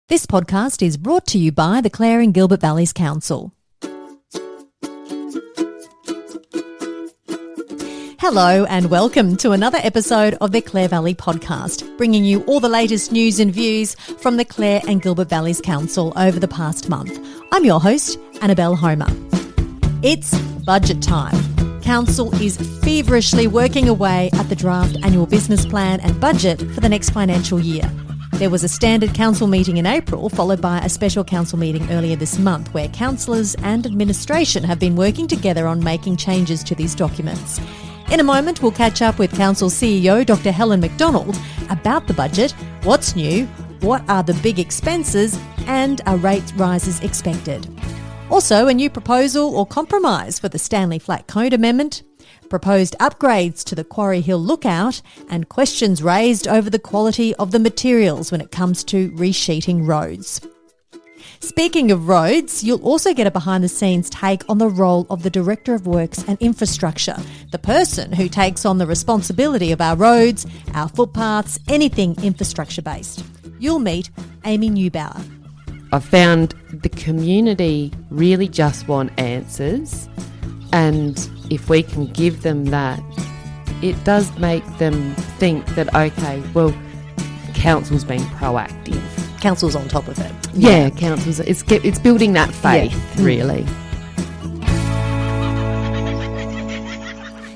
This podcast is brought to you by the Clare and Gilbert Valleys Council. Hello and welcome to another episode of the Clare Valley Podcast, bringing you all the latest news and views from the Clare and Gilbert Valleys Council over the past month. I'm your host, Annabelle Homer. It's budget time. Council is feverishly working away at the draft annual business plan and budget for the next financial year. There was a standard council meeting in April, followed by a special council meeting earlier this month, where councillors and administration have been working together on making changes to these documents. In a moment, we'll catch up with Council CEO Dr. Helen Macdonald about the budget, what's new, what are the big expenses, and are rate rises expected. Also, a new proposal or compromise for the Stanley Flat Code Amendment, proposed upgrades to the Quarry Hill Lookout, and questions raised over the quality of the materials when it comes to resheeting roads. Speaking of roads, you'll also get a behind-the-scenes take on the role of the Director of Works and Infrastructure, the person who takes on the responsibility of our roads, our footpaths, anything infrastructure-based. You'll meet Amy Neubauer. I've found the community really just want answers, and if we can give them that, it does make them think that, okay, well, council's being proactive. Council's on top of it. Yeah, council's, it's building that faith, really.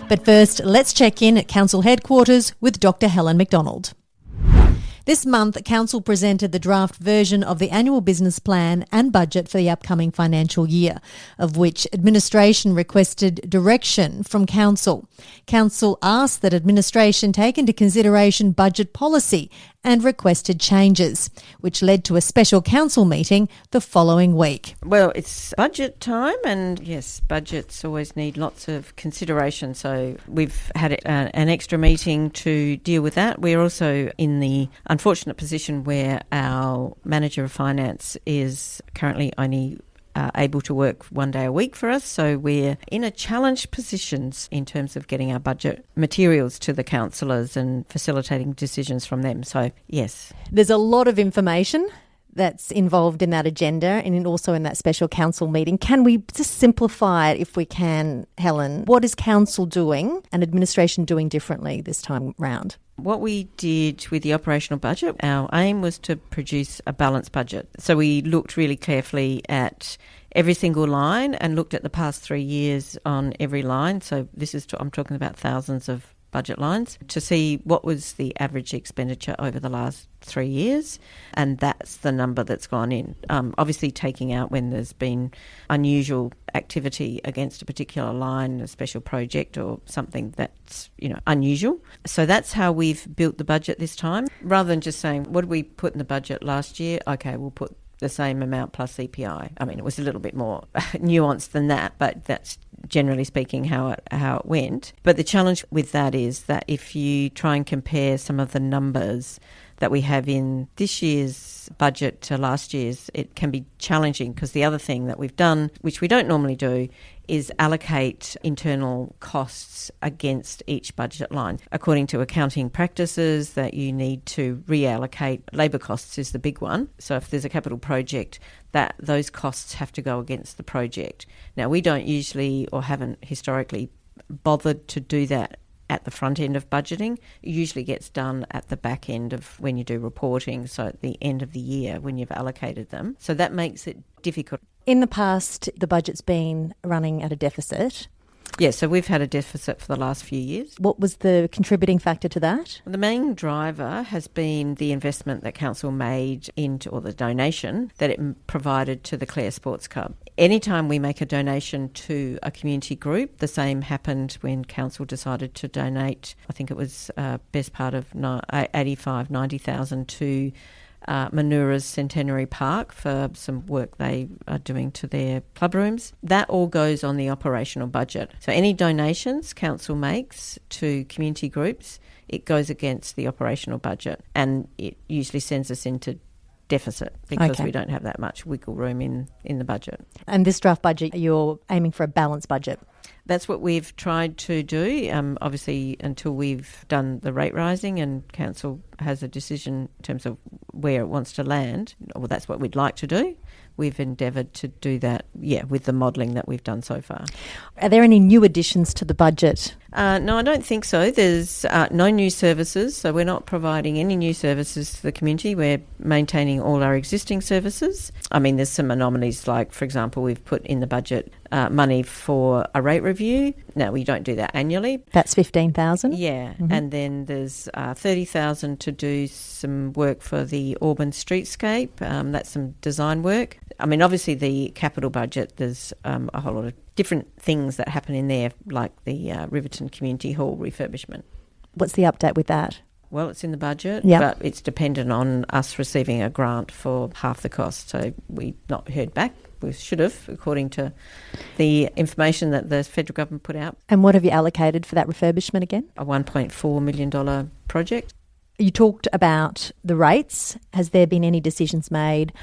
But first, let's check in at Council headquarters with Dr. Helen Macdonald. This month, Council presented the draft version of the annual business plan and budget for the upcoming financial year, of which administration requested direction from Council. Council asked that administration take into consideration budget policy and requested changes, which led to a special council meeting the following week. Well, it's budget time, and yes, budgets always need lots of consideration, so we've had an extra meeting to deal with that. We're also in the unfortunate position where our manager of finance is currently only able to work 1 day a week for us, so we're in a challenged position in terms of getting our budget materials to the councillors and facilitating decisions from them. So, yes. There's a lot of information that's involved in that agenda and also in that special council meeting. Can we just simplify it if we can, Helen? What is council doing and administration doing differently this time round? What we did with the operational budget, our aim was to produce a balanced budget. So we looked really carefully at every single line and looked at the past 3 years on every line. So I'm talking about thousands of budget lines to see what was the average expenditure over the last 3 years, and that's the number that's gone in. Obviously taking out when there's been unusual activity against a particular line, a special project or something that's unusual. So that's how we've built the budget this time, rather than just saying, what did we put in the budget last year? Okay, we'll put the same amount plus CPI. I mean, it was a little bit more nuanced than that, but that's generally speaking how it went. But the challenge with that is that if you try and compare some of the numbers that we have in this year's budget to last year's, it can be challenging, because the other thing that we've done, which we don't normally do, is allocate internal costs against each budget line. According to accounting practices, that you need to reallocate. Labour costs is the big one. So if there's a capital project, that those costs have to go against the project. Now, we don't usually or haven't historically bothered to do that at the front end of budgeting. It usually gets done at the back end of when you do reporting, so at the end of the year when you've allocated them. So that makes it difficult. In the past, the budget's been running at a deficit. Yeah, so we've had a deficit for the last few years. What was the contributing factor to that? The main driver has been the investment that council made into, or the donation that it provided to the Clare Sports Club. Anytime we make a donation to a community group, the same happened when council decided to donate, I think it was best part of 90,000 to Manura's Centenary Park for some work they are doing to their club rooms. That all goes on the operational budget. So any donations council makes to community groups, it goes against the operational budget, and it usually sends us into deficit because we don't have that much wiggle room in the budget. And this draft budget, you're aiming for a balanced budget? That's what we've tried to do, obviously, until we've done the rate rising and Council has a decision in terms of where it wants to land. Well, that's what we'd like to do. We've endeavoured to do that, with the modelling that we've done so far. Are there any new additions to the budget? No, I don't think so. There's no new services, so we're not providing any new services to the community. We're maintaining all our existing services. I mean, there's some anomalies, like, for example, we've put in the budget money for a rate review. Now, we don't do that annually. That's $15,000? Yeah, and then there's $30,000 to do some work for the Auburn streetscape. That's some design work. I mean, obviously the capital budget, there's a whole lot of different things that happen in there, like the Riverton Community Hall refurbishment. What's the update with that? Well, it's in the budget, Yep. but it's dependent on us receiving a grant for half the cost. So we've not heard back. We should have, according to the information that the federal government put out. And what have you allocated for that refurbishment again? A $1.4 million project. You talked about the rates. Has there been any decisions made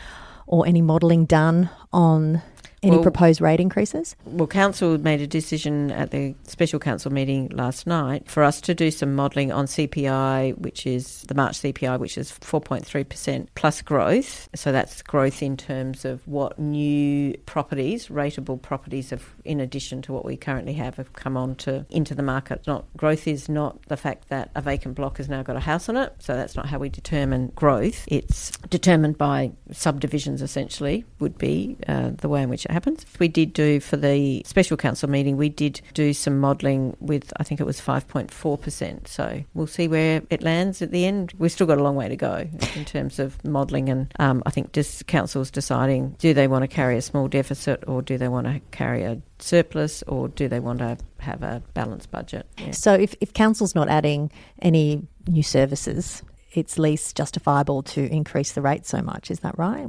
or any modelling done on any proposed rate increases? Well, Council made a decision at the Special Council meeting last night for us to do some modelling on CPI, which is the March CPI, which is 4.3% plus growth. So that's growth in terms of what new properties, rateable properties, have, in addition to what we currently have come on into the market. Growth is not the fact that a vacant block has now got a house on it. So that's not how we determine growth. It's determined by subdivisions, essentially, would be the way in which it happens. We did do, for the Special Council meeting, we did do some modelling with, I think it was 5.4%. So we'll see where it lands at the end. We've still got a long way to go in terms of modelling, and I think Council's deciding, do they want to carry a small deficit, or do they want to carry a surplus, or do they want to have a balanced budget? Yeah. So if Council's not adding any new services, it's least justifiable to increase the rate so much. Is that right?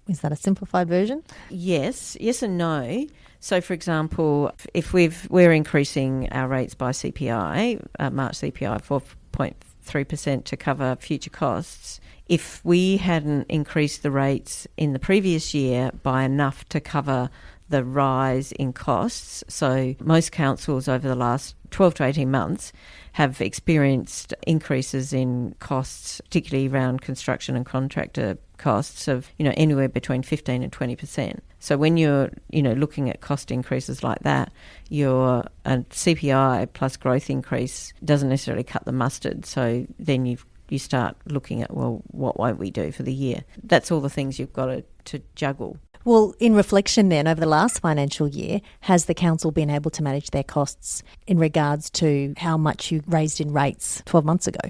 Is that a simplified version? Yes and no. So, for example, if we're increasing our rates by CPI, March CPI 4.3% to cover future costs, if we hadn't increased the rates in the previous year by enough to cover the rise in costs, so most councils over the last 12 to 18 months have experienced increases in costs, particularly around construction and contractor costs, of anywhere between 15 and 20%. So when you're looking at cost increases like that, your CPI plus growth increase doesn't necessarily cut the mustard. So then you start looking at, well, what won't we do for the year? That's all the things you've got to juggle. Well, in reflection then, over the last financial year, has the council been able to manage their costs in regards to how much you raised in rates 12 months ago?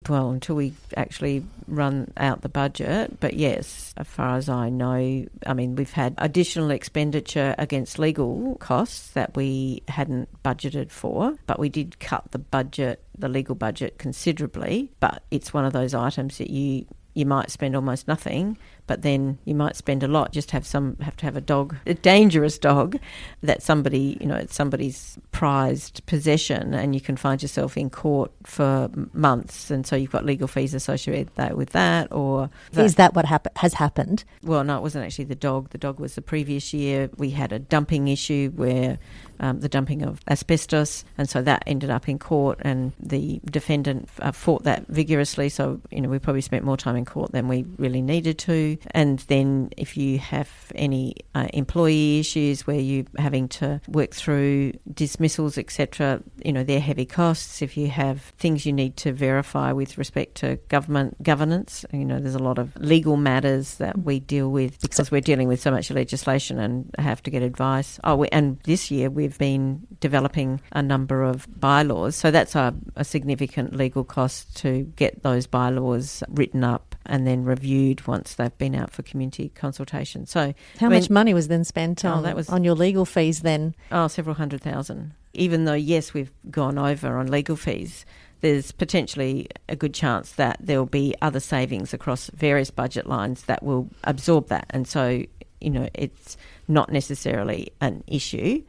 Well, until we actually run out the budget. But yes, as far as I know, we've had additional expenditure against legal costs that we hadn't budgeted for, but we did cut the legal budget considerably. But it's one of those items that you might spend almost nothing, but then you might spend a lot. Just have to have a dog, a dangerous dog, that it's somebody's prized possession, and you can find yourself in court for months, and so you've got legal fees associated with that. Or is that what has happened? Well, no, it wasn't actually the dog. The dog was the previous year. We had a dumping issue where the dumping of asbestos, and so that ended up in court, and the defendant fought that vigorously. So we probably spent more time in court than we really needed to. And then if you have any employee issues where you're having to work through dismissals, etc., they're heavy costs. If you have things you need to verify with respect to government governance, there's a lot of legal matters that we deal with because we're dealing with so much legislation and have to get advice. And this year we've been developing a number of bylaws, so that's a significant legal cost to get those bylaws written up and then reviewed once they've been out for community consultation. So how much money was then spent on your legal fees then? Several $100,000. Even though, yes, we've gone over on legal fees, there's potentially a good chance that there'll be other savings across various budget lines that will absorb that. And so, it's not necessarily an issue,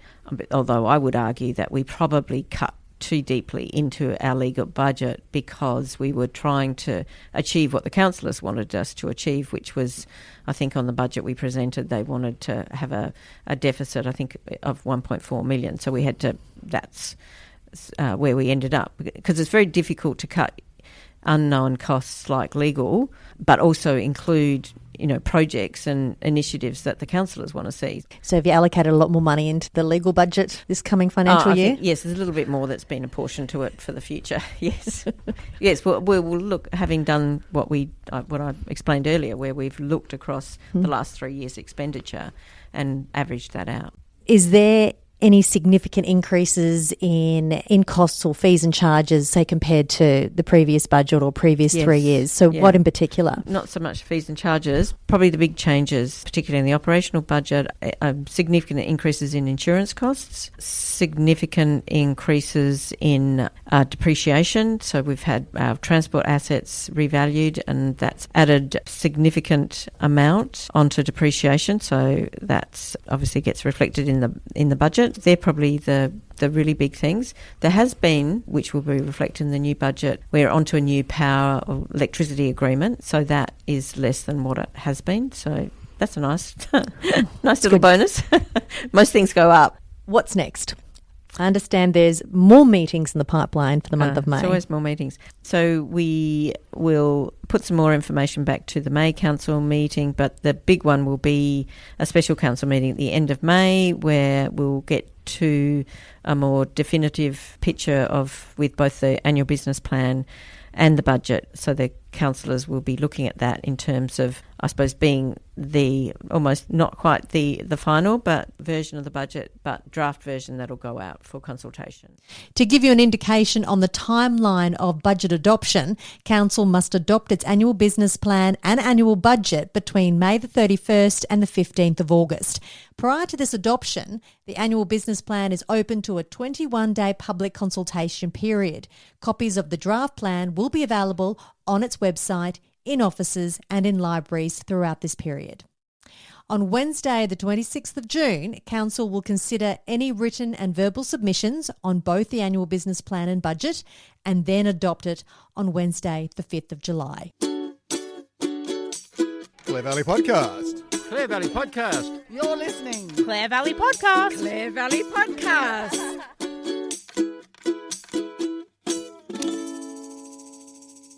although I would argue that we probably cut too deeply into our legal budget because we were trying to achieve what the councillors wanted us to achieve, which was, I think on the budget we presented, they wanted to have a deficit, I think, of 1.4 million. So we had to, that's where we ended up, because it's very difficult to cut unknown costs like legal, but also include, projects and initiatives that the councillors want to see. So have you allocated a lot more money into the legal budget this coming financial year? Yes, there's a little bit more that's been apportioned to it for the future. Yes. Yes, we'll look, having done what I explained earlier, where we've looked across the last 3 years' expenditure and averaged that out. Is there any significant increases in costs or fees and charges, say, compared to the previous budget or previous 3 years? So what in particular? Not so much fees and charges. Probably the big changes, particularly in the operational budget, significant increases in insurance costs, significant increases in depreciation. So we've had our transport assets revalued, and that's added significant amount onto depreciation. So that's obviously gets reflected in the budget. They're probably the really big things. There has been, which will be reflected in the new budget, we're onto a new power or electricity agreement, so that is less than what it has been. So that's a nice little bonus. Most things go up. What's next? I understand there's more meetings in the pipeline for the month of May. There's always more meetings. So we will put some more information back to the May Council meeting, but the big one will be a special council meeting at the end of May, where we'll get to a more definitive picture with both the annual business plan and the budget. So the councillors will be looking at that in terms of, I suppose, being the almost not quite the final but version of the budget, but draft version that'll go out for consultation. To give you an indication on the timeline of budget adoption, Council must adopt its annual business plan and annual budget between May the 31st and the 15th of August. Prior to this adoption, the annual business plan is open to a 21-day public consultation period. Copies of the draft plan will be available on its website, in offices and in libraries throughout this period. On Wednesday, the 26th of June, Council will consider any written and verbal submissions on both the annual business plan and budget, and then adopt it on Wednesday, the 5th of July. Clare Valley Podcast. Clare Valley Podcast. You're listening. Clare Valley Podcast. Clare Valley Podcast.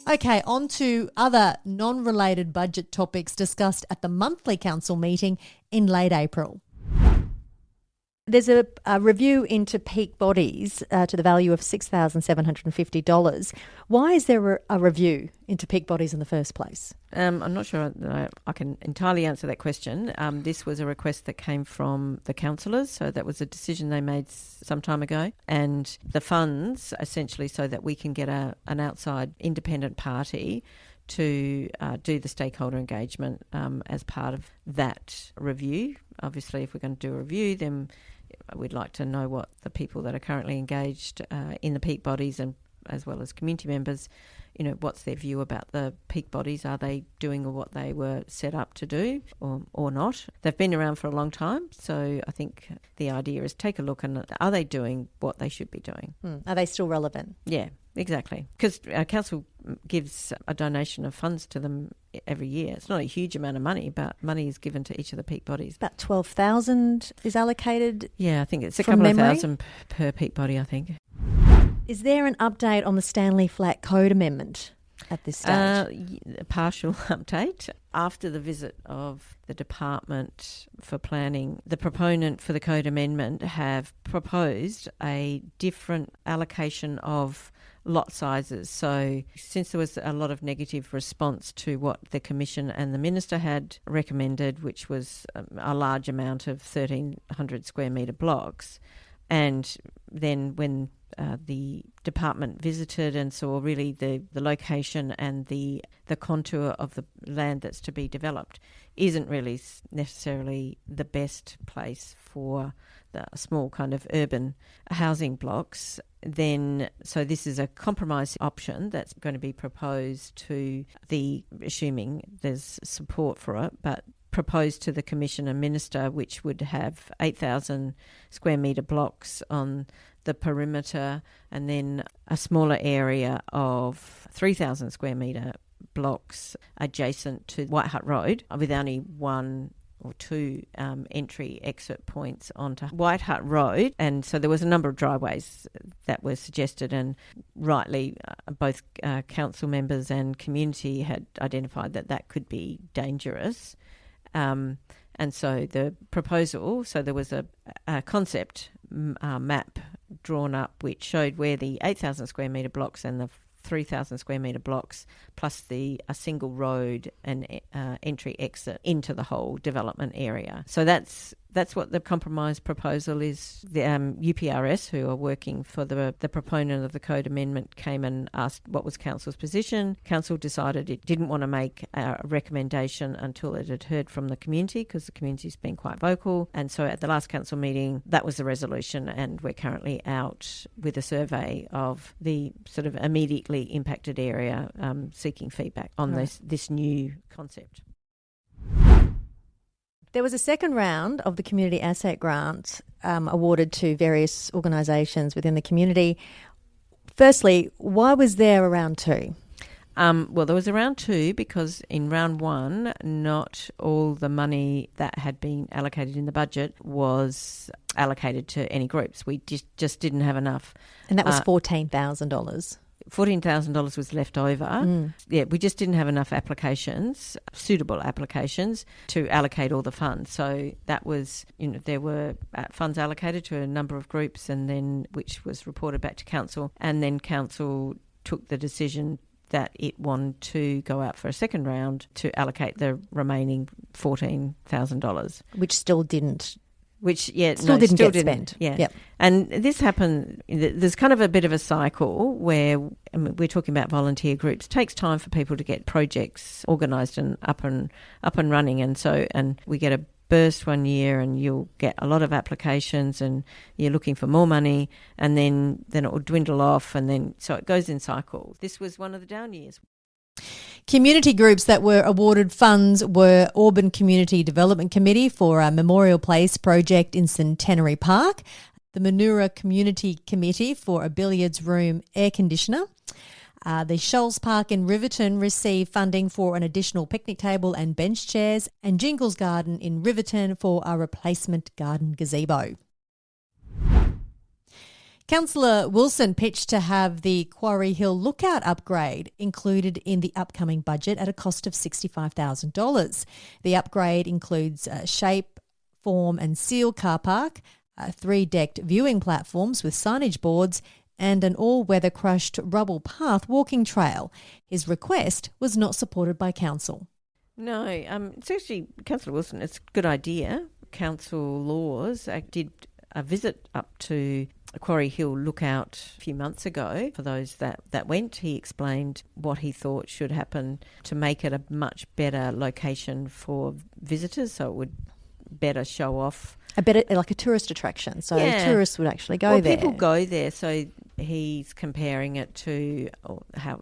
Okay, on to other non-related budget topics discussed at the monthly council meeting in late April. There's a review into peak bodies to the value of $6,750. Why is there a review into peak bodies in the first place? I'm not sure that I can entirely answer that question. This was a request that came from the councillors, so that was a decision they made some time ago. And the funds, essentially, so that we can get an outside independent party to do the stakeholder engagement as part of that review. Obviously, if we're going to do a review, then we'd like to know what the people that are currently engaged in the peak bodies, and as well as community members, what's their view about the peak bodies? Are they doing what they were set up to do or not? They've been around for a long time, so I think the idea is take a look and are they doing what they should be doing? Are they still relevant? Yeah, exactly. Because our council gives a donation of funds to them every year. It's not a huge amount of money, but money is given to each of the peak bodies. About 12,000 is allocated. Yeah, I think it's a from couple memory? of thousand per peak body, I think. Is there an update on the Stanley Flat Code Amendment at this stage? A partial update. After the visit of the Department for Planning, the proponent for the Code Amendment have proposed a different allocation of lot sizes. So since there was a lot of negative response to what the Commission and the Minister had recommended, which was a large amount of 1,300 square metre blocks, and then when the department visited and saw really the location and the contour of the land that's to be developed isn't really necessarily the best place for the small kind of urban housing blocks, then so this is a compromise option that's going to be proposed to assuming there's support for it, but proposed to the Commission and Minister, which would have 8,000 square metre blocks on the perimeter, and then a smaller area of 3,000 square metre blocks adjacent to White Hut Road, with only one or two entry exit points onto White Hut Road. And so there was a number of driveways that were suggested, and rightly both council members and community had identified that could be dangerous. And so the proposal, so there was a concept map drawn up which showed where the 8,000 square metre blocks and the 3,000 square metre blocks plus a single road and entry exit into the whole development area. So that's what the compromise proposal is. The UPRS, who are working for the proponent of the code amendment, came and asked what was council's position. Council decided it didn't want to make a recommendation until it had heard from the community, because the community's been quite vocal. And so at the last council meeting, that was the resolution, and we're currently out with a survey of the sort of immediately impacted area, seeking feedback on this new concept. There was a second round of the Community Asset Grant awarded to various organisations within the community. Firstly, why was there a round two? Well, there was a round two because in round one, not all the money that had been allocated in the budget was allocated to any groups. We just didn't have enough. And that was $14,000. $14,000 was left over. Yeah, we just didn't have enough applications, suitable applications, to allocate all the funds. So that was, there were funds allocated to a number of groups, and then which was reported back to council, and then council took the decision that it wanted to go out for a second round to allocate the remaining $14,000, which still didn't. Which, still didn't get spent. Yeah. Yep. And this happened, there's kind of a bit of a cycle where we're talking about volunteer groups. It takes time for people to get projects organised and up and running. And we get a burst one year and you'll get a lot of applications and you're looking for more money, and then it will dwindle off, and then so it goes in cycles. This was one of the down years. Community groups that were awarded funds were Auburn Community Development Committee for a Memorial Place project in Centenary Park, the Manura Community Committee for a billiards room air conditioner. The Shoals Park in Riverton received funding for an additional picnic table and bench chairs, and Jingles Garden in Riverton for a replacement garden gazebo. Councillor Wilson pitched to have the Quarry Hill Lookout upgrade included in the upcoming budget at a cost of $65,000. The upgrade includes a shape, form and seal car park, 3-decked viewing platforms with signage boards, and an all-weather crushed rubble path walking trail. His request was not supported by council. No, it's actually, Councillor Wilson, it's a good idea. Council Laws did a visit up to Quarry Hill Lookout a few months ago. For those that went, he explained what he thought should happen to make it a much better location for visitors, so it would better show off. Like a tourist attraction, so tourists would actually go there. People go there, so he's comparing it to,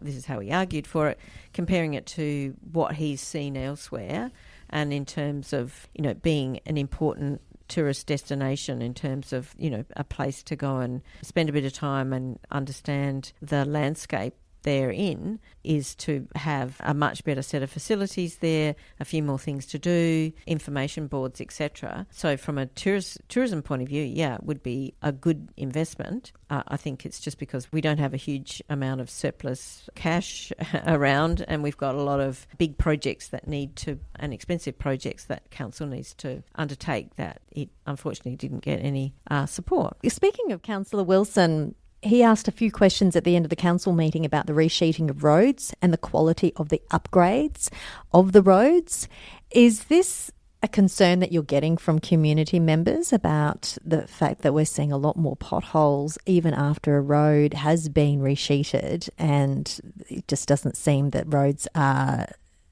this is how he argued for it, comparing it to what he's seen elsewhere, and in terms of, being an important tourist destination, in terms of, a place to go and spend a bit of time and understand the landscape therein, is to have a much better set of facilities there, a few more things to do, information boards, etc. So from a tourism point of view, it would be a good investment. I think it's just because we don't have a huge amount of surplus cash around, and we've got a lot of big projects and expensive projects that council needs to undertake, that it unfortunately didn't get any support. Speaking of Councillor Wilson, he asked a few questions at the end of the council meeting about the resheeting of roads and the quality of the upgrades of the roads. Is this a concern that you're getting from community members about the fact that we're seeing a lot more potholes even after a road has been resheeted, and it just doesn't seem that roads are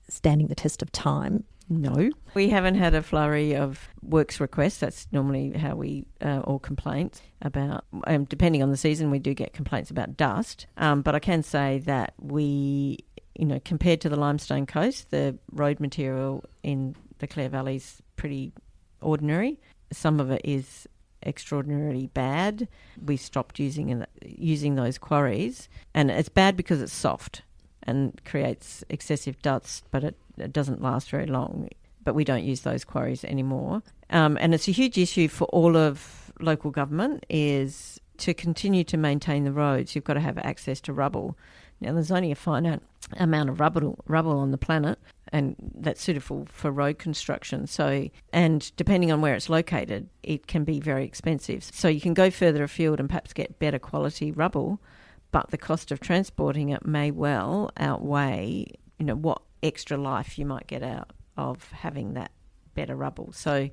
standing the test of time? No, we haven't had a flurry of works requests. That's normally how we, or complaints about, depending on the season, we do get complaints about dust. But I can say that we, compared to the limestone coast, the road material in the Clare Valley is pretty ordinary. Some of it is extraordinarily bad. We stopped using those quarries, and it's bad because it's soft and creates excessive dust, but it doesn't last very long. But we don't use those quarries anymore. And it's a huge issue for all of local government is to continue to maintain the roads. You've got to have access to rubble. Now, there's only a finite amount of rubble on the planet, and that's suitable for road construction. So, and depending on where it's located, it can be very expensive. So you can go further afield and perhaps get better quality rubble, but the cost of transporting it may well outweigh, what extra life you might get out of having that better rubble. So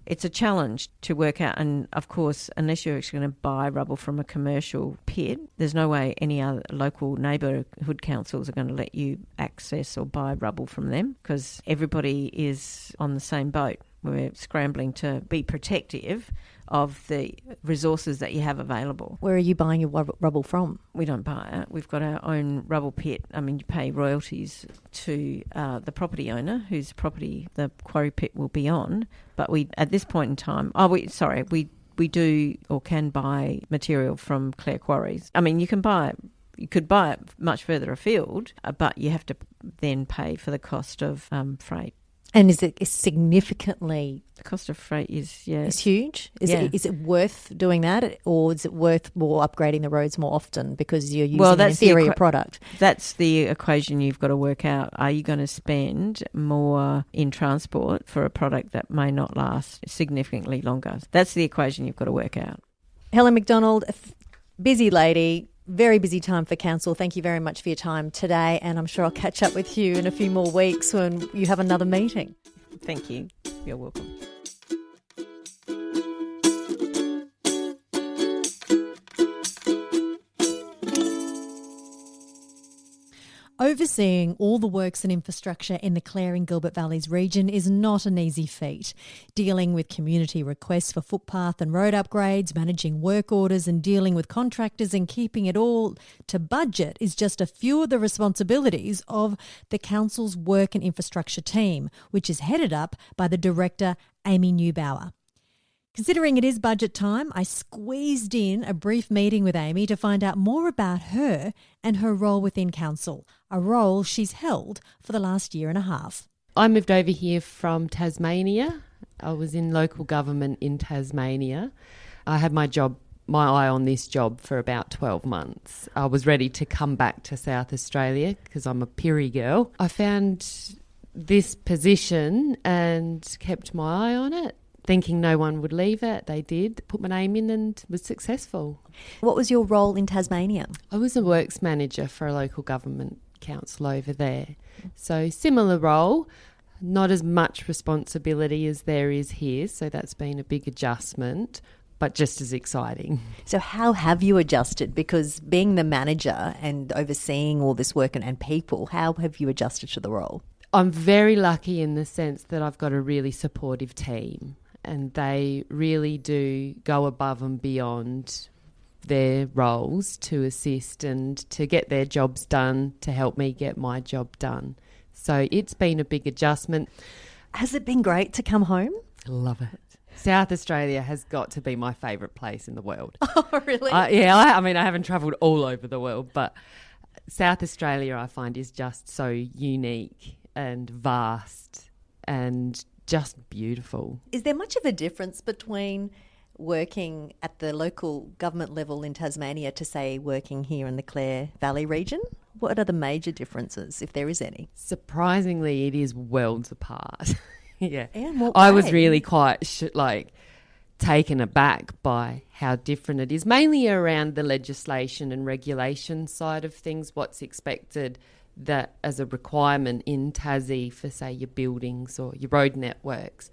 it's a challenge to work out. And of course, unless you're actually going to buy rubble from a commercial pit, there's no way any other local neighbourhood councils are going to let you access or buy rubble from them, because everybody is on the same boat. We're scrambling to be protective of the resources that you have available. Where are you buying your rubble from? We don't buy it. We've got our own rubble pit. I mean, you pay royalties to the property owner whose property the quarry pit will be on. But we, at this point in time, we do or can buy material from Clare quarries. I mean, you could buy it much further afield, but you have to then pay for the cost of freight. And is it significantly... The cost of freight is huge? Is it worth doing that, or is it worth more upgrading the roads more often because you're using an inferior product? That's the equation you've got to work out. Are you going to spend more in transport for a product that may not last significantly longer? That's the equation you've got to work out. Helen Macdonald, busy lady, very busy time for council. Thank you very much for your time today, and I'm sure I'll catch up with you in a few more weeks when you have another meeting. Thank you. You're welcome. Overseeing all the works and infrastructure in the Clare and Gilbert Valleys region is not an easy feat. Dealing with community requests for footpath and road upgrades, managing work orders and dealing with contractors and keeping it all to budget is just a few of the responsibilities of the council's work and infrastructure team, which is headed up by the director, Amy Neubauer. Considering it is budget time, I squeezed in a brief meeting with Amy to find out more about her and her role within council, a role she's held for the last year and a half. I moved over here from Tasmania. I was in local government in Tasmania. I had my eye on this job for about 12 months. I was ready to come back to South Australia because I'm a Pirri girl. I found this position and kept my eye on it, thinking no one would leave it. They did, put my name in and was successful. What was your role in Tasmania? I was a works manager for a local government council over there. So similar role, not as much responsibility as there is here. So that's been a big adjustment, but just as exciting. So how have you adjusted? Because being the manager and overseeing all this work and people, how have you adjusted to the role? I'm very lucky in the sense that I've got a really supportive team, and they really do go above and beyond their roles to assist and to get their jobs done, to help me get my job done. So it's been a big adjustment. Has it been great to come home? I love it. South Australia has got to be my favourite place in the world. Oh, really? I mean, I haven't travelled all over the world, but South Australia I find is just so unique and vast and just beautiful. Is there much of a difference between working at the local government level in Tasmania to, say, working here in the Clare Valley region? What are the major differences, if there is any? Surprisingly, it is worlds apart. Yeah. I was really quite taken aback by how different it is, mainly around the legislation and regulation side of things, what's expected that as a requirement in Tassie for, say, your buildings or your road networks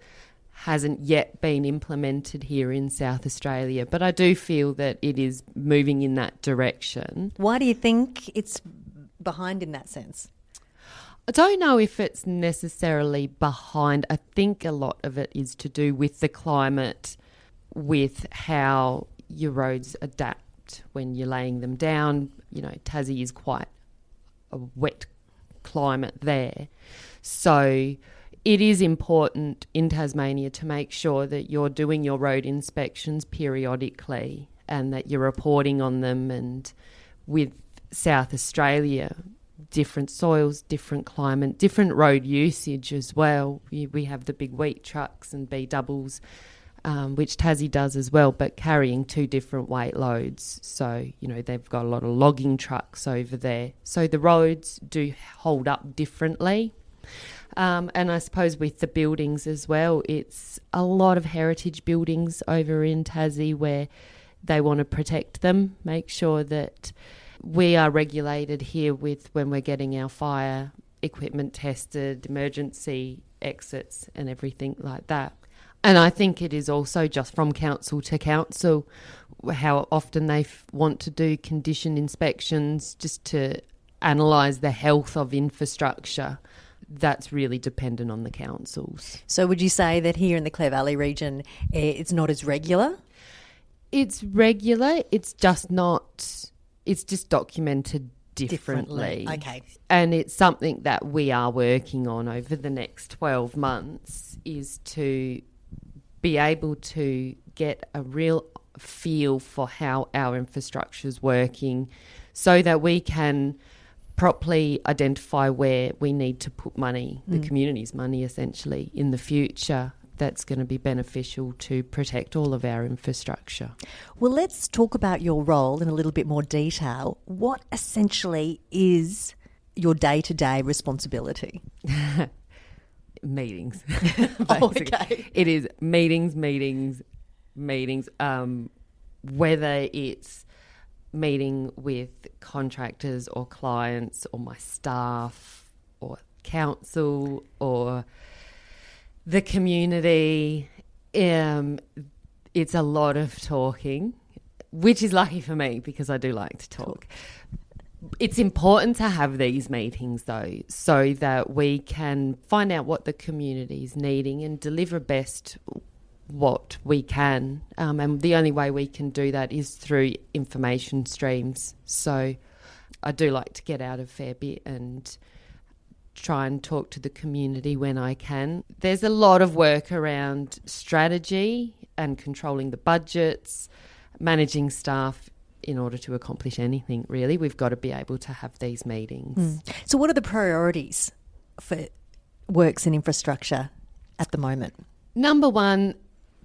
hasn't yet been implemented here in South Australia. But I do feel that it is moving in that direction. Why do you think it's behind in that sense? I don't know if it's necessarily behind. I think a lot of it is to do with the climate, with how your roads adapt when you're laying them down. You know, Tassie is quite a wet climate there. So it is important in Tasmania to make sure that you're doing your road inspections periodically and that you're reporting on them. And with South Australia, different soils, different climate, different road usage as well. We have the big wheat trucks and B doubles, which Tassie does as well, but carrying 2 different weight loads. So, they've got a lot of logging trucks over there. So the roads do hold up differently. And I suppose with the buildings as well, it's a lot of heritage buildings over in Tassie where they want to protect them, make sure that we are regulated here with when we're getting our fire equipment tested, emergency exits and everything like that. And I think it is also just from council to council how often they want to do condition inspections just to analyse the health of infrastructure. That's really dependent on the councils. So would you say that here in the Clare Valley region, it's not as regular? It's regular. It's just not, it's just documented differently. Okay. And it's something that we are working on over the next 12 months is to be able to get a real feel for how our infrastructure is working so that we can properly identify where we need to put money, the community's money essentially, in the future that's going to be beneficial to protect all of our infrastructure. Well, let's talk about your role in a little bit more detail. What essentially is your day-to-day responsibility? Meetings. Oh, okay. It is meetings, whether it's meeting with contractors or clients or my staff or council or the community. It's a lot of talking, which is lucky for me because I do like to talk. It's important to have these meetings though so that we can find out what the community is needing and deliver best what we can, and the only way we can do that is through information streams. So I do like to get out a fair bit and try and talk to the community when I can. There's a lot of work around strategy and controlling the budgets, managing staff. In order to accomplish anything, really, we've got to be able to have these meetings. So what are the priorities for works and infrastructure at the moment? Number one,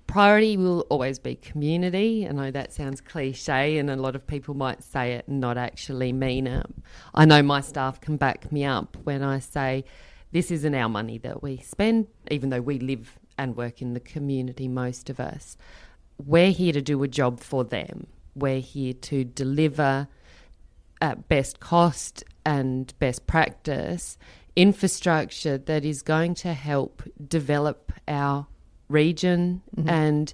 priority will always be community. I know that sounds cliche and a lot of people might say it and not actually mean it. I know my staff can back me up when I say this isn't our money that we spend, even though we live and work in the community, most of us. We're here to do a job for them. We're here to deliver at best cost and best practice infrastructure that is going to help develop our region and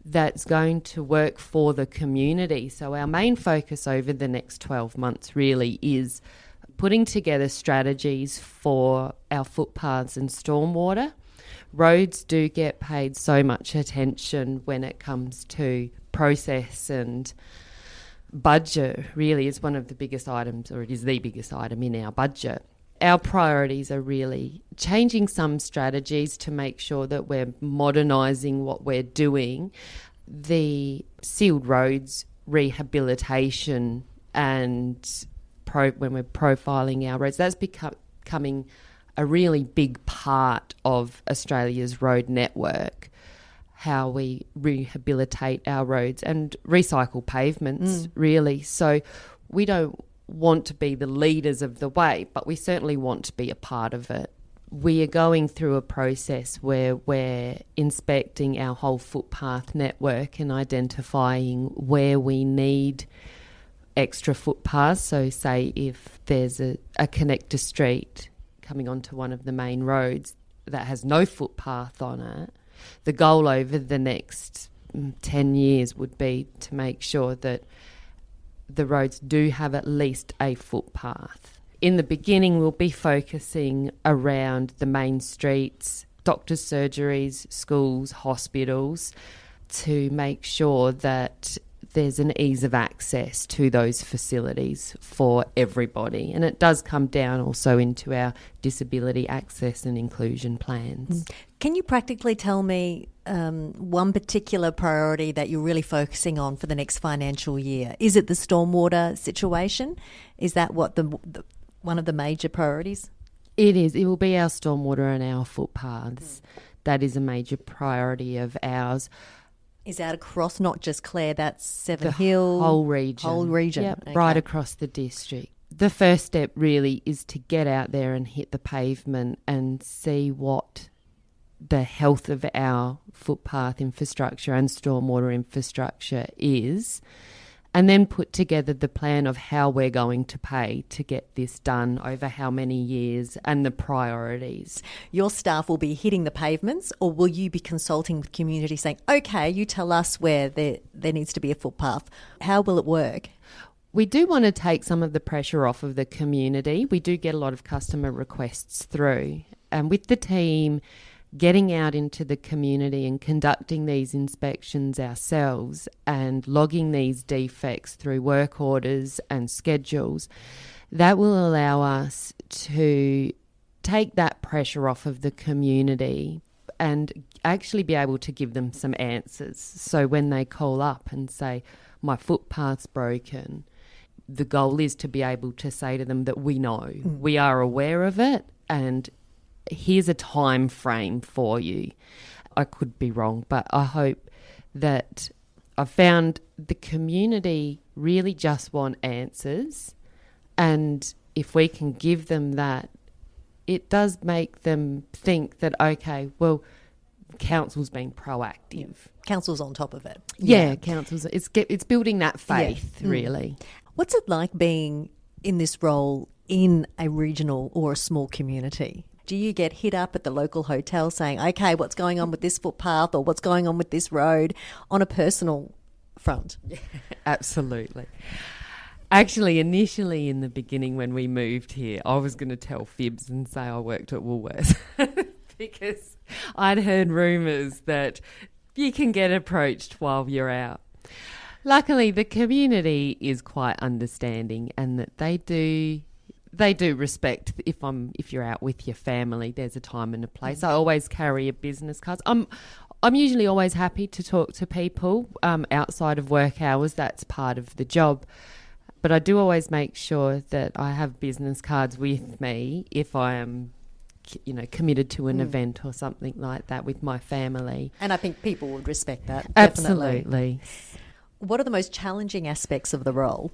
that's going to work for the community. So our main focus over the next 12 months really is putting together strategies for our footpaths and stormwater. Roads do get paid so much attention when it comes to process and budget. Really is one of the biggest items, or it is the biggest item in our budget. Our priorities are really changing some strategies to make sure that we're modernising what we're doing. The sealed roads rehabilitation and when we're profiling our roads, that's becoming a really big part of Australia's road network, how we rehabilitate our roads and recycle pavements, really. So we don't want to be the leaders of the way, but we certainly want to be a part of it. We are going through a process where we're inspecting our whole footpath network and identifying where we need extra footpaths. So say if there's a connector street coming onto one of the main roads that has no footpath on it, the goal over the next 10 years would be to make sure that the roads do have at least a footpath. In the beginning, we'll be focusing around the main streets, doctors' surgeries, schools, hospitals, to make sure that there's an ease of access to those facilities for everybody. And it does come down also into our disability access and inclusion plans. Can you practically tell me one particular priority that you're really focusing on for the next financial year? Is it the stormwater situation? Is that what one of the major priorities? It is. It will be our stormwater and our footpaths. That is a major priority of ours. Is that across not just Clare, that's Seven Hills? Whole region. Whole region. Yep, okay. right across the district. The first step really is to get out there and hit the pavement and see what the health of our footpath infrastructure and stormwater infrastructure is, and then put together the plan of how we're going to pay to get this done over how many years and the priorities. Your staff will be hitting the pavements, or will you be consulting with community saying, okay, you tell us where there needs to be a footpath? How will it work? We do want to take some of the pressure off of the community. We do get a lot of customer requests through. And with the team getting out into the community and conducting these inspections ourselves and logging these defects through work orders and schedules, that will allow us to take that pressure off of the community and actually be able to give them some answers. So when they call up and say, my footpath's broken, the goal is to be able to say to them that we know, we are aware of it, and here's a time frame for you. I could be wrong, but I hope that I've found the community really just want answers, and if we can give them that, it does make them think that, okay, well, council's being proactive. Yeah. Council's on top of it. Yeah, council's, it's building that faith, really. What's it like being in this role in a regional or a small community? Do you get hit up at the local hotel saying, okay, what's going on with this footpath or what's going on with this road on a personal front? Absolutely. Actually, initially in the beginning when we moved here, I was going to tell fibs and say I worked at Woolworths because I'd heard rumours that you can get approached while you're out. Luckily, the community is quite understanding, and that they do respect if you're out with your family, there's a time and a place. I always carry a business card. I'm usually always happy to talk to people outside of work hours. That's part of the job. But I do always make sure that I have business cards with me if I am, committed to an event or something like that with my family. And I think people would respect that. Absolutely. Definitely. What are the most challenging aspects of the role?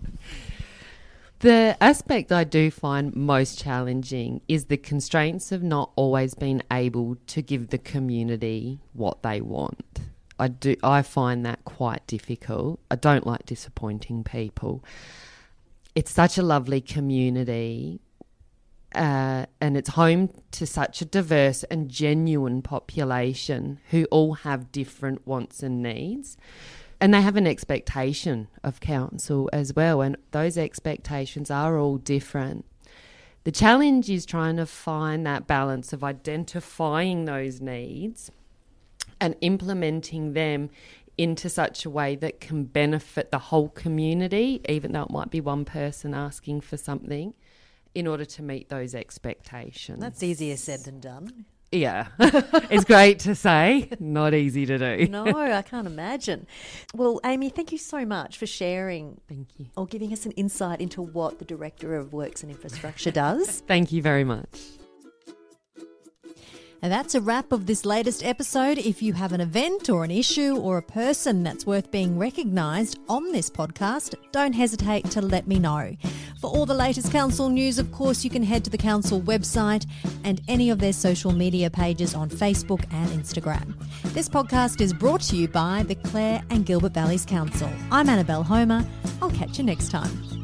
The aspect I do find most challenging is the constraints of not always being able to give the community what they want. I find that quite difficult. I don't like disappointing people. It's such a lovely community, and it's home to such a diverse and genuine population who all have different wants and needs. And they have an expectation of council as well, and those expectations are all different. The challenge is trying to find that balance of identifying those needs and implementing them into such a way that can benefit the whole community, even though it might be one person asking for something, in order to meet those expectations. That's easier said than done. Yeah, it's great to say, not easy to do. No, I can't imagine. Well, Amy, thank you so much for sharing. Thank you. Or giving us an insight into what the Director of Works and Infrastructure does. Thank you very much. And that's a wrap of this latest episode. If you have an event or an issue or a person that's worth being recognised on this podcast, don't hesitate to let me know. For all the latest council news, of course, you can head to the council website and any of their social media pages on Facebook and Instagram. This podcast is brought to you by the Clare and Gilbert Valleys Council. I'm Annabelle Homer. I'll catch you next time.